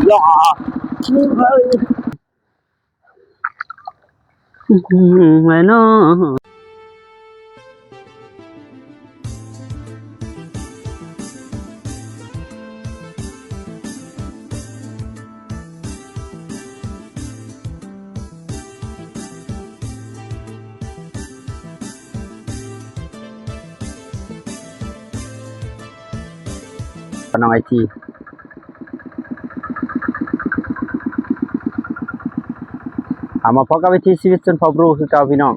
อย่าเฮ้ยไงเนาะปนองไอทีเอามาพบกับวิธีชีวิตส่วนพอบรูคือเก่าพี่น้อง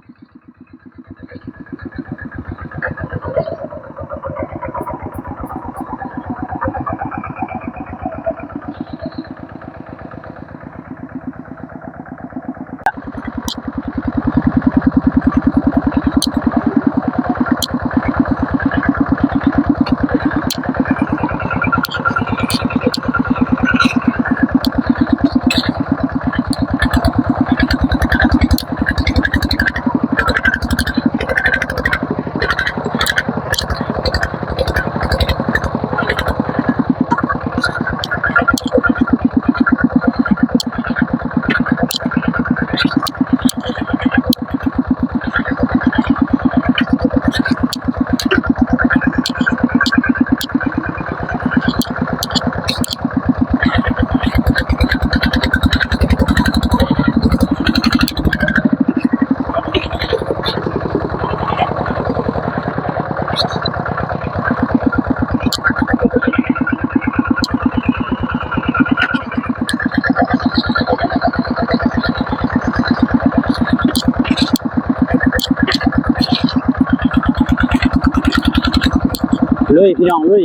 ลุยพี่น้องลุย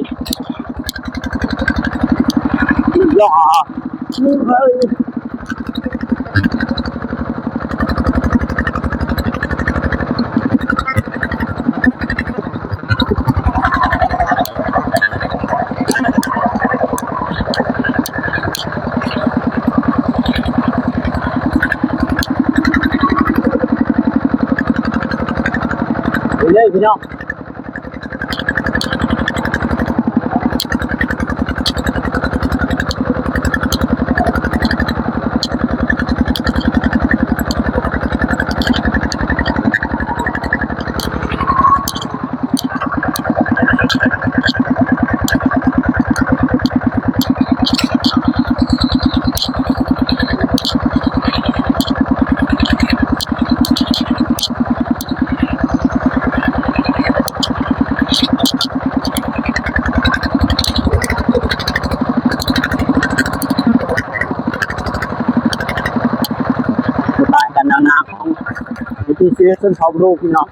อย่าเฮ้ยเลยพี่น้องกันนานาของวิธีชีวิตส่วนพอบรูพี่น้อง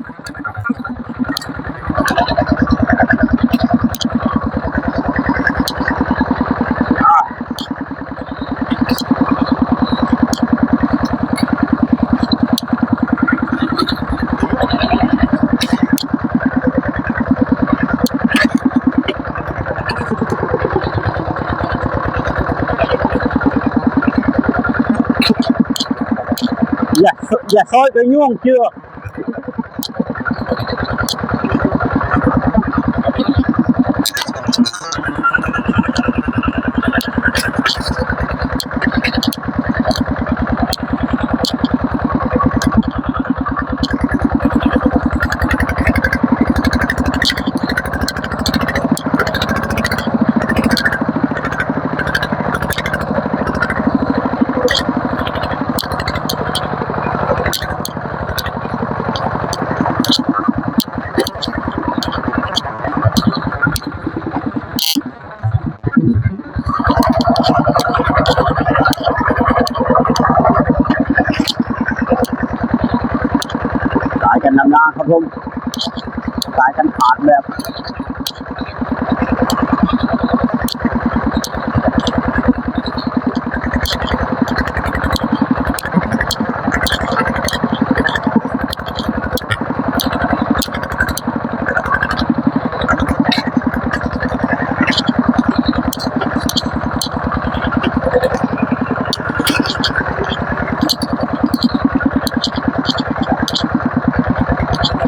อย่าซอยไปย่วงเชือกสายกันนำนาครับผมสายกันขาดแบบ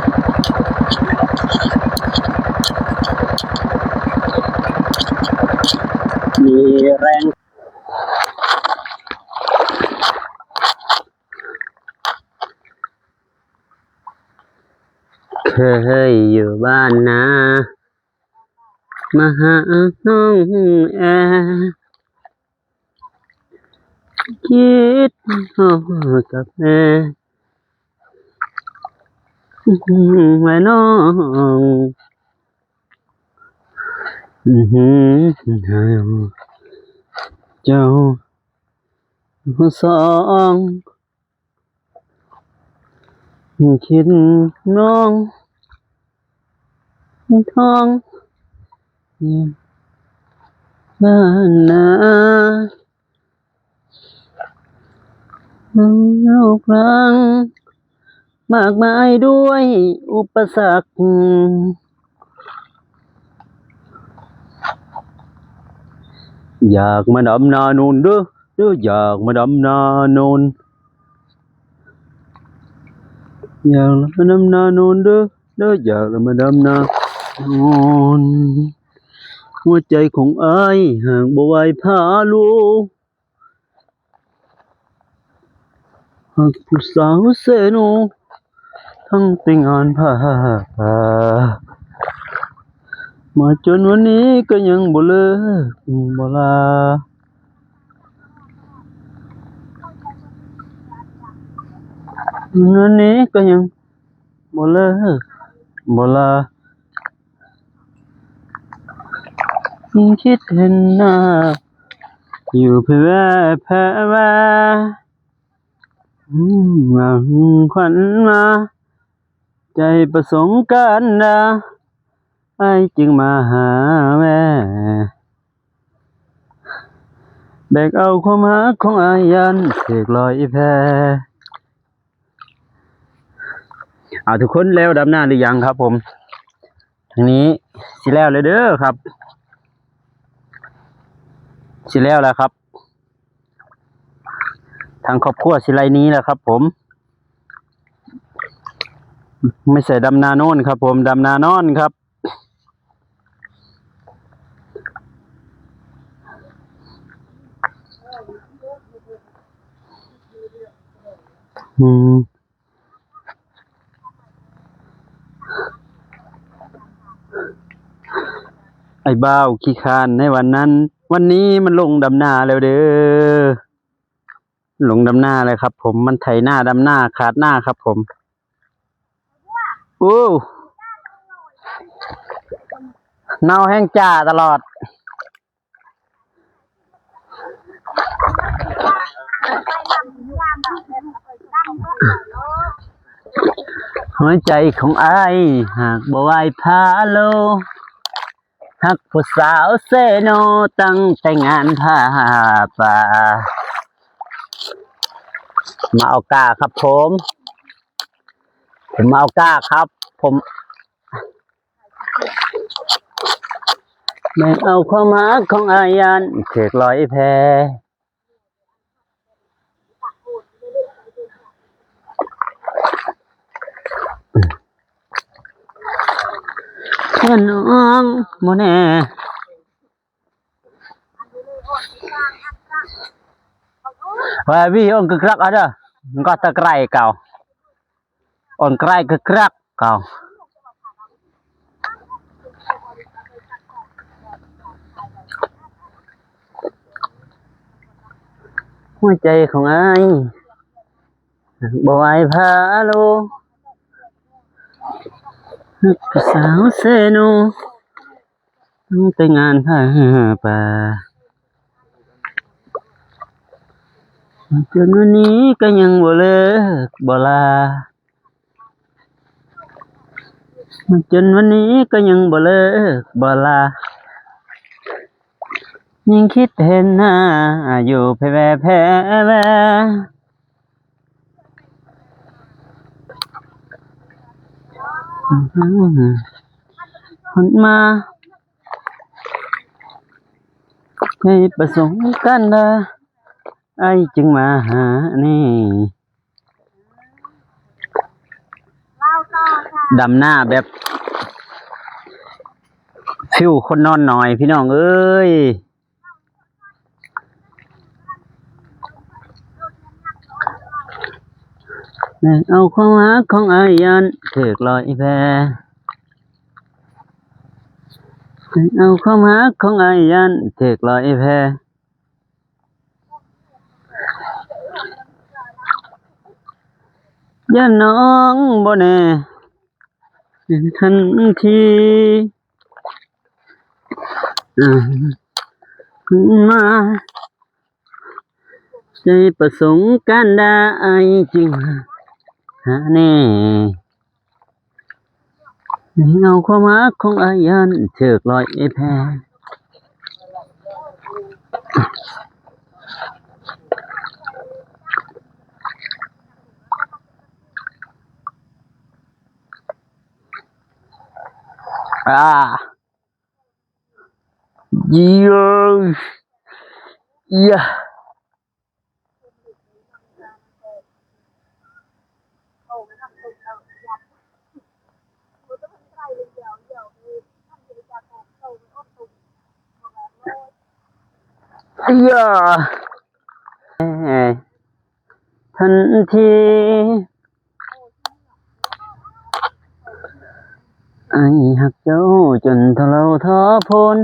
Thank you. แรงเคยอยู่บ้านนามาหาน้องแอคิดฮอดกับแม่ไว้น้องเจ้าสองคิดน้องท้องบ้านนาลูกรังมากมายด้วยอุปสรรคอยากมาดำนาโนนเด้ออยากมาดำนาโนนอยากมาดำนาโนนเด้ออยากมาดำนาโนนหัวใจของอ้ายหากบ่ไหวพาลูกหากผู้สาวเสโนทั้งแต่งงานพามาจนวันนี้ก็ยังบ่เลิกบ่ลาวันนี้ก็ยังบ่เลิกบ่ลายิ่งคิดเห็นหน้าอยู่เพื่อแพ้ว่าหวังขวัญมาใจประสงค์กันนะไอ้จึงมาหาแม่แบกเอาความรักของอายันเสกลอยแพเอาทุกคนแล้วดำหน้าหรือยังครับผมทางนี้สิแล้วเลยเด้อครับสิแล้วแล้วครับทางครอบครัวสิไรนี้แหละครับผมไม่ใช่ดำนาโน่นครับผมดำนานอนครับไอ้บ้าวขี้คานในวันนั้นวันนี้มันลงดำนาแล้วเด้อลงดำนาเลยครับผมมันไถหน้าดำหน้าขาดหน้าครับผมโอ้เน่าแห้งจ่าตลอดหัวใจของอ้ายหากบ่ไหวพาโลหักผู้สาวเซโนตั้งแต่งานผ้าป่ามาเอาก้าครับผมมาเอาก้าครับผมแบ่งเอาความรักของอายันเขกลอยแพเพื่อนน้องโมแน่ว่าพี่องค์กระครักadaก็ตะไคร้เก่าองค์ไคร้กระครักเก่าหัวใจของอ้ายบ่ไหวพาโลสาวเซโนตั้งแต่งานผ้าป่าจนวันนี้ก็ยังบ่เลิกบ่ลาจนวันนี้ก็ยังบ่เลิกบ่ลายังคิดเห็นหน้าอยู่แพ้แพ้แพ้คนมาให้ประสงค์กันนะไอ้จึงมาหานี่ดำหน้าแบบฟิวคนนอนหน่อยพี่น้องเอ้ย เอาความรักของอายยันถึกลอยแพเอาความรักของอายยันถึกลอยแพยันน้องบ่แน่ทันทีมาใจประสงค์การได้จริงหาแน่เอาความรักของอายันเถิกลอยแพเยอะเยอะเยอะทันทีไอ้หักเจ้าจนทะเลาท้อพ้น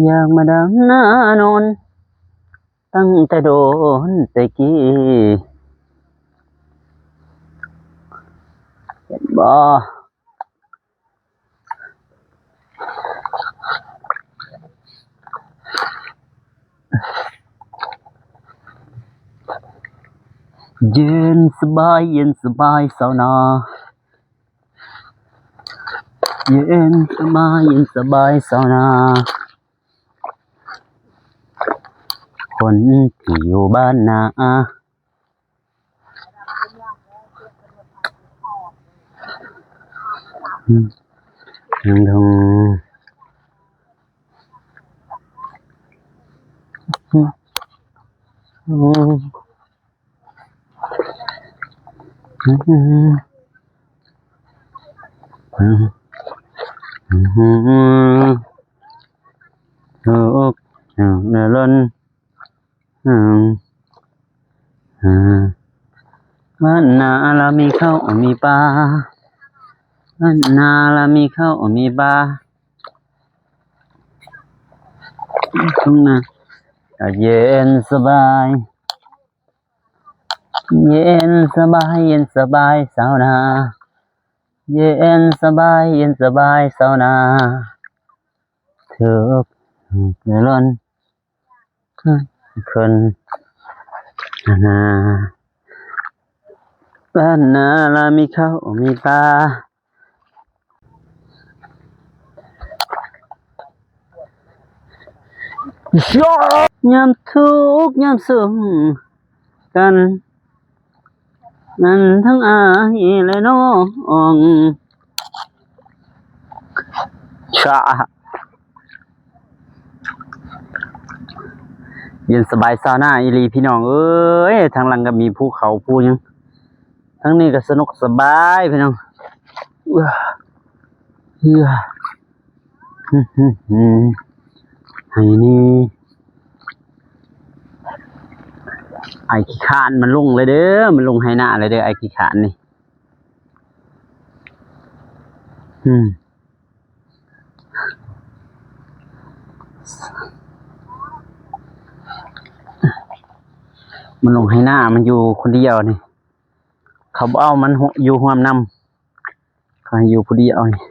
อยากมาดำหน้านอนตั้งแต่โดนแต่กี้เห็นบ่เย็นสบายเย็นสบายสาวนาเย็นสบายเย็นสบายสาวนาคนที่อยู่บ้านนายังทงทุกเดินล้นบ้านนาเรามีข้าวมีปลาบ้านนาเรามีข้าวมีปลาตรงนั้นเย็นสบายเย็นสบายเย็นสบายสาวนาเย็นสบายเย็นสบายสาวนาเธอเดินล้นคนนาบ้านนาเรามีข้าวมีปลายามทุกข์ยามสุขกันนั่นทั้งอายและน้องชาเย็นสบายซาวน่าอีหลีพี่น้องเอ้ยทางหลังก็มีภูเขาภูหยังทั้งนี้ก็สนุกสบายพี่น้องไอ้นี่ไอ้ขี้ขานมันลงเลยเด้อมันลงให้หน้าเลยเด้อไอ้ขี้ขานนี่มันลงให้หน้ามันอยู่คนเดียวนี่เขาเอามันอยู่ห่วมนำเขาอยู่คนเดียวนี่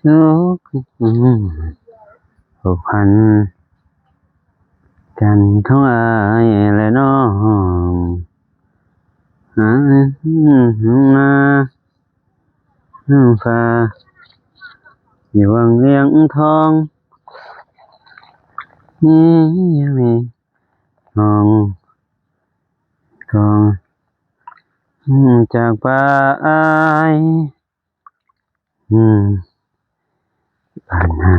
ทุกผูกพันกันของอายและน้องนาฟ้าอยู่วังเวียงทองนี่ยังมีทองทองจากป่าอาย ผ่านหา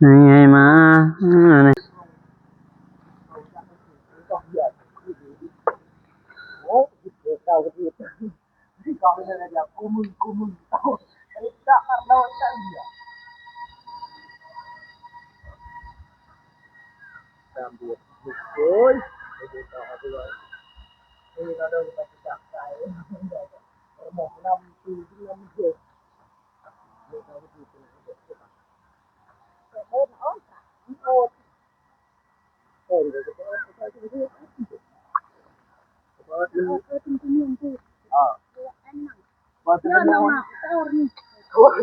ยังไงมาเนี่ย โอ้เก่าก็ดีก่อนเลยเดี๋ยวกูมึงเอาไอ้จ้าเราจ้าเนี่ยตามดูโอ้ยไอ้เด็กต่อไปเลยไอ้เราเดินไปจับใจหมกน้ำตีที่น้ำเดือดเด็กเราก็ดีเป็นเด็กใช่ปะโอ้โหโอ้โอ้เดี๋ยวจะไปไปที่นี่อ่าว่าจะเป็นยังไงโอ้ย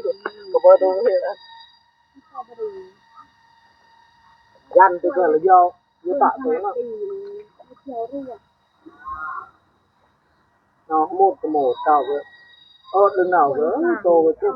ก็บอกตรงนี้นะยันตัวเลยยอตะตัวน่ะnó một cái mổ tàu vậy đừng nào gỡ tô với chút